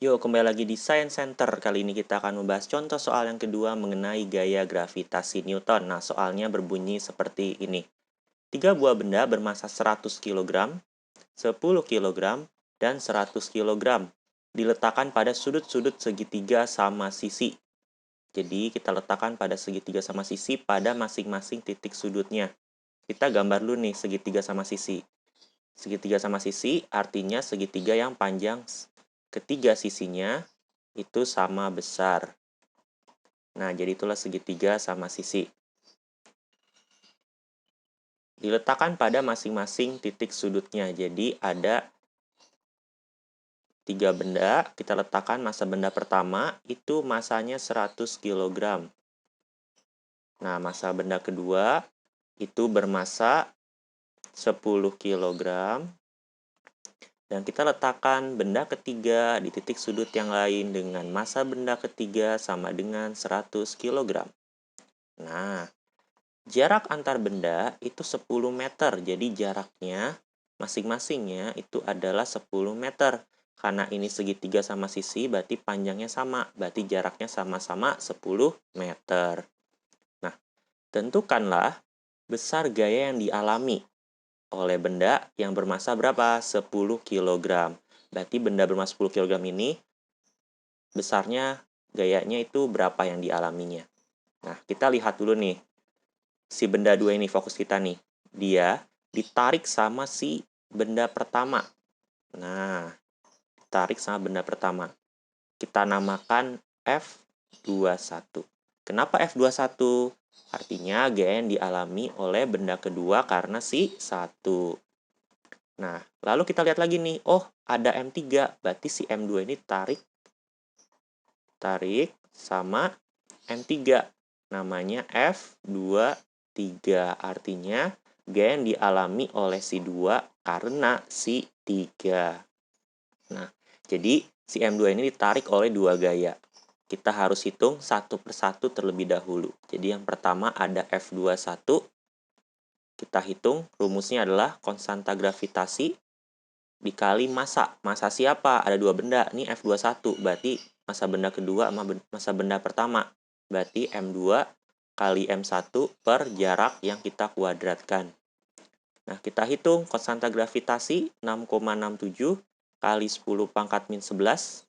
Yuk, kembali lagi di Science Center. Kali ini kita akan membahas contoh soal yang kedua mengenai gaya gravitasi Newton. Nah, soalnya berbunyi seperti ini. 3 buah benda bermasa 100 kg, 10 kg, dan 100 kg diletakkan pada sudut-sudut segitiga sama sisi. Jadi, kita letakkan pada segitiga sama sisi pada masing-masing titik sudutnya. Kita gambar dulu nih segitiga sama sisi. Segitiga sama sisi artinya segitiga yang panjang ketiga sisinya itu sama besar. Nah, jadi itulah segitiga sama sisi. Diletakkan pada masing-masing titik sudutnya. Jadi ada 3 benda, kita letakkan massa benda pertama itu masanya 100 kg. Nah, massa benda kedua itu bermassa 10 kg. Dan kita letakkan benda ketiga di titik sudut yang lain dengan massa benda ketiga sama dengan 100 kg. Nah, jarak antar benda itu 10 meter. Jadi jaraknya masing-masingnya itu adalah 10 meter. Karena ini segitiga sama sisi, berarti panjangnya sama. Berarti jaraknya sama-sama 10 meter. Nah, tentukanlah besar gaya yang dialami oleh benda yang bermassa berapa? 10 kg. Berarti benda bermassa 10 kg ini besarnya gayanya itu berapa yang dialaminya. Nah, kita lihat dulu nih. Si benda dua ini fokus kita nih. Dia ditarik sama si benda pertama. Nah, ditarik sama benda pertama. Kita namakan F21. Kenapa F21? Artinya gaya yang dialami oleh benda kedua karena si 1. Nah, lalu kita lihat lagi nih. Oh, ada M3. Berarti si M2 ini tarik sama M3. Namanya F23. Artinya gaya yang dialami oleh si 2 karena si 3. Nah, jadi si M2 ini ditarik oleh 2 gaya. Kita harus hitung satu persatu terlebih dahulu. Jadi yang pertama ada F21. Kita hitung rumusnya adalah konstanta gravitasi dikali massa. Massa siapa? Ada 2 benda. Ini F21. Berarti massa benda kedua sama massa benda pertama. Berarti M2 kali M1 per jarak yang kita kuadratkan. Nah, kita hitung konstanta gravitasi 6,67 kali 10 pangkat min 11.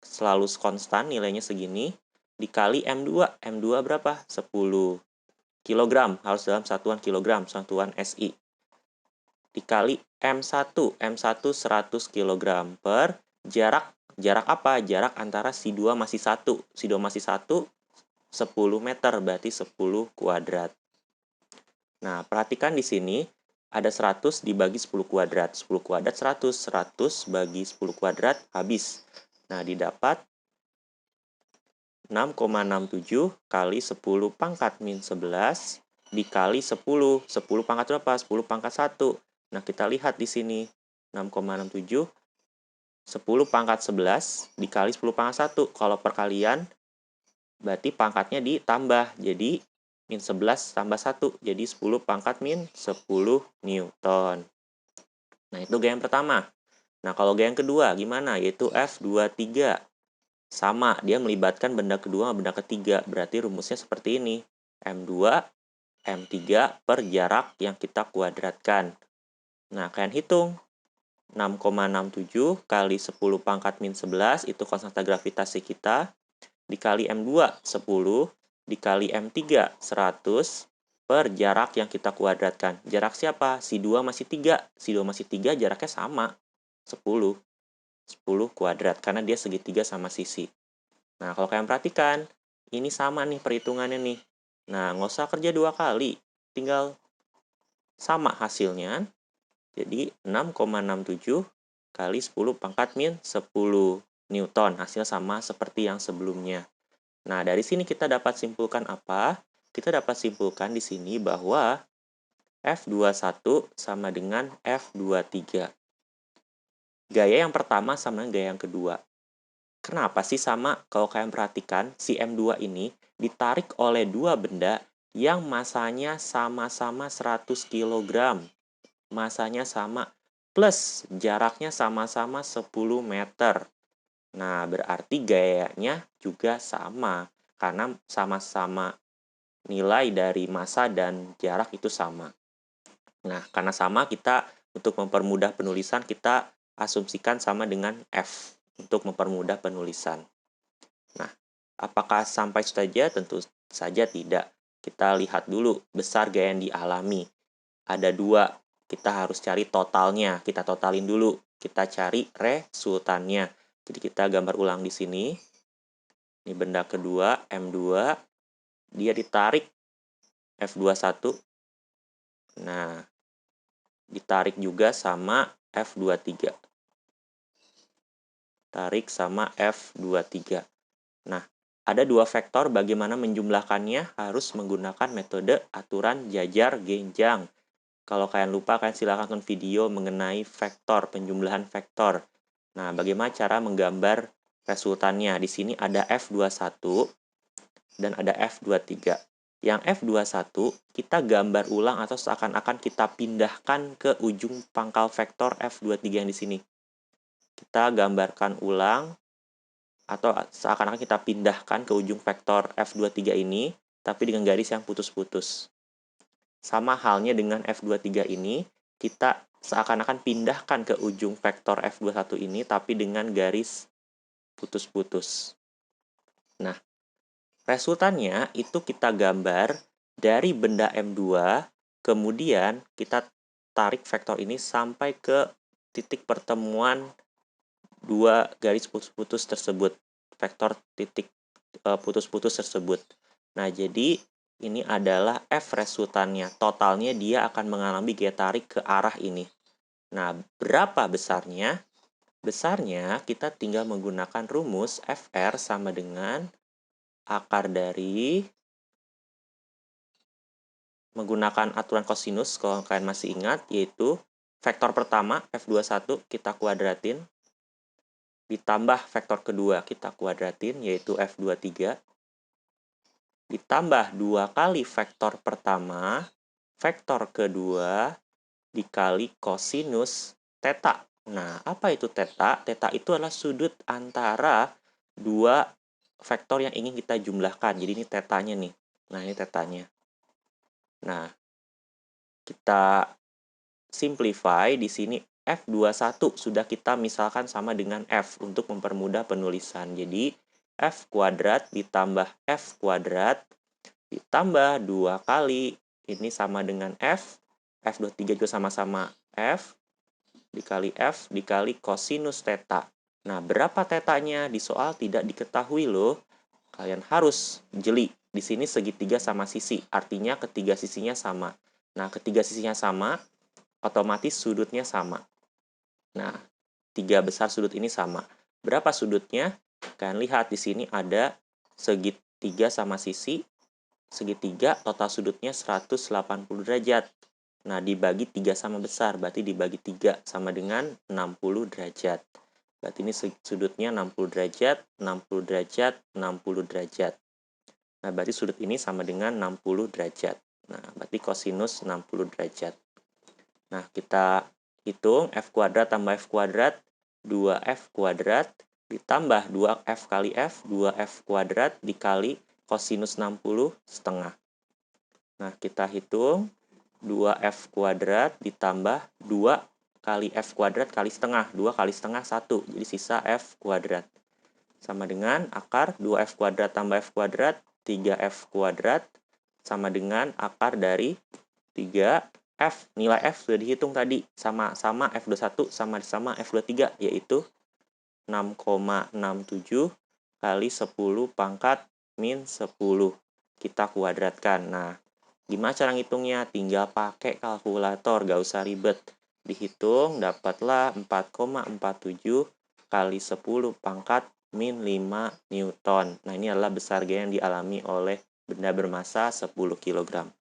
Selalu konstan, nilainya segini. Dikali M2. M2 berapa? 10 kilogram. Harus dalam satuan kilogram, satuan SI. Dikali M1. M1 100 kg per jarak. Jarak apa? Jarak antara si 2 masih 1. Si 2 masih 1, 10 meter. Berarti 10 kuadrat. Nah, perhatikan di sini. Ada 100 dibagi 10 kuadrat. 10 kuadrat 100. 100 bagi 10 kuadrat habis. Nah, didapat 6,67 kali 10 pangkat min 11 dikali 10. 10 pangkat berapa? 10 pangkat 1. Nah, kita lihat di sini. 6,67 10 pangkat 11 dikali 10 pangkat 1. Kalau perkalian, berarti pangkatnya ditambah. Jadi, min 11 tambah 1. Jadi, 10 pangkat min 10 Newton. Nah, itu gaya yang pertama. Nah, kalau gaya yang kedua, gimana? Yaitu F23. Sama, dia melibatkan benda kedua sama benda ketiga. Berarti rumusnya seperti ini. M2, M3 per jarak yang kita kuadratkan. Nah, kalian hitung. 6,67 kali 10 pangkat min 11 itu konstanta gravitasi kita. Dikali M2, 10. Dikali M3, 100. Per jarak yang kita kuadratkan. Jarak siapa? Si 2 masih 3. Si 2 masih 3 jaraknya sama. 10. 10 kuadrat. Karena dia segitiga sama sisi. Nah, kalau kalian perhatikan, ini sama nih perhitungannya nih. Nah, nggak usah kerja 2 kali. Tinggal sama hasilnya. Jadi, 6,67 kali 10 pangkat min 10 Newton. Hasil sama seperti yang sebelumnya. Nah, dari sini kita dapat simpulkan apa? Kita dapat simpulkan di sini bahwa F21 sama dengan F23. Gaya yang pertama sama dengan gaya yang kedua. Kenapa sih sama? Kalau kalian perhatikan, si M2 ini ditarik oleh 2 benda yang masanya sama-sama 100 kg. Masanya sama, plus jaraknya sama-sama 10 meter. Nah, berarti gayanya juga sama, karena sama-sama nilai dari massa dan jarak itu sama. Nah, karena sama, kita untuk mempermudah penulisan, kita asumsikan sama dengan F untuk mempermudah penulisan. Nah, apakah sampai saja? Tentu saja tidak. Kita lihat dulu besar gaya yang dialami. Ada dua, kita harus cari totalnya. Kita totalin dulu. Kita cari resultannya. Jadi kita gambar ulang di sini. Ini benda kedua, M2. Dia ditarik F21. Nah, ditarik juga sama F23. Tarik sama F23. Nah, ada dua vektor, bagaimana menjumlahkannya harus menggunakan metode aturan jajar genjang. Kalau kalian lupa, kalian silahkan nonton video mengenai vektor, penjumlahan vektor. Nah, bagaimana cara menggambar resultannya? Di sini ada F21 dan ada F23. Yang F21 kita gambar ulang atau seakan-akan kita pindahkan ke ujung pangkal vektor F23 yang di sini. Kita gambarkan ulang atau seakan-akan kita pindahkan ke ujung vektor F23 ini, tapi dengan garis yang putus-putus. Sama halnya dengan F23 ini, kita seakan-akan pindahkan ke ujung vektor F21 ini, tapi dengan garis putus-putus. Nah, resultannya itu kita gambar dari benda M2, kemudian kita tarik vektor ini sampai ke titik pertemuan dua garis putus-putus tersebut, vektor titik putus-putus tersebut. Nah, jadi ini adalah F resultannya. Totalnya dia akan mengalami gaya tarik ke arah ini. Nah, berapa besarnya? Besarnya kita tinggal menggunakan rumus FR sama dengan akar dari menggunakan aturan kosinus, kalau kalian masih ingat, yaitu vektor pertama F21 kita kuadratin, ditambah vektor kedua kita kuadratin, yaitu F23, ditambah 2 kali vektor pertama, vektor kedua, dikali kosinus theta. Nah, apa itu theta? Theta itu adalah sudut antara dua vektor yang ingin kita jumlahkan. Jadi ini tetanya nih. Nah, ini tetanya. Nah, kita simplify di sini F21 sudah kita misalkan sama dengan F untuk mempermudah penulisan. Jadi F kuadrat ditambah F kuadrat ditambah 2 kali ini sama dengan F. F23 juga sama-sama F dikali kosinus theta. Nah, berapa tetanya di soal tidak diketahui loh. Kalian harus jeli. Di sini segitiga sama sisi, artinya ketiga sisinya sama. Nah, ketiga sisinya sama, otomatis sudutnya sama. Nah, tiga besar sudut ini sama. Berapa sudutnya? Kalian lihat di sini ada segitiga sama sisi. Segitiga total sudutnya 180 derajat. Nah, dibagi 3 sama besar, berarti dibagi 3 sama dengan 60 derajat. Berarti ini sudutnya 60 derajat, 60 derajat, 60 derajat. Nah, berarti sudut ini sama dengan 60 derajat. Nah, berarti kosinus 60 derajat. Nah, kita hitung F kuadrat tambah F kuadrat, 2F kuadrat, ditambah 2F kali F, 2F kuadrat, dikali kosinus 60 setengah. Nah, kita hitung 2F kuadrat ditambah 2 kali F kuadrat kali setengah. 2 kali setengah 1, jadi sisa F kuadrat. Sama dengan akar 2F kuadrat tambah F kuadrat, 3F kuadrat, sama dengan akar dari 3F. Nilai F sudah dihitung tadi, sama-sama F21 sama F23, yaitu 6,67 kali 10 pangkat min 10. Kita kuadratkan. Nah, gimana cara ngitungnya? Tinggal pakai kalkulator, gak usah ribet. Dihitung, dapatlah 4,47 kali 10 pangkat min 5 Newton. Nah, ini adalah besar gaya yang dialami oleh benda bermassa 10 kg.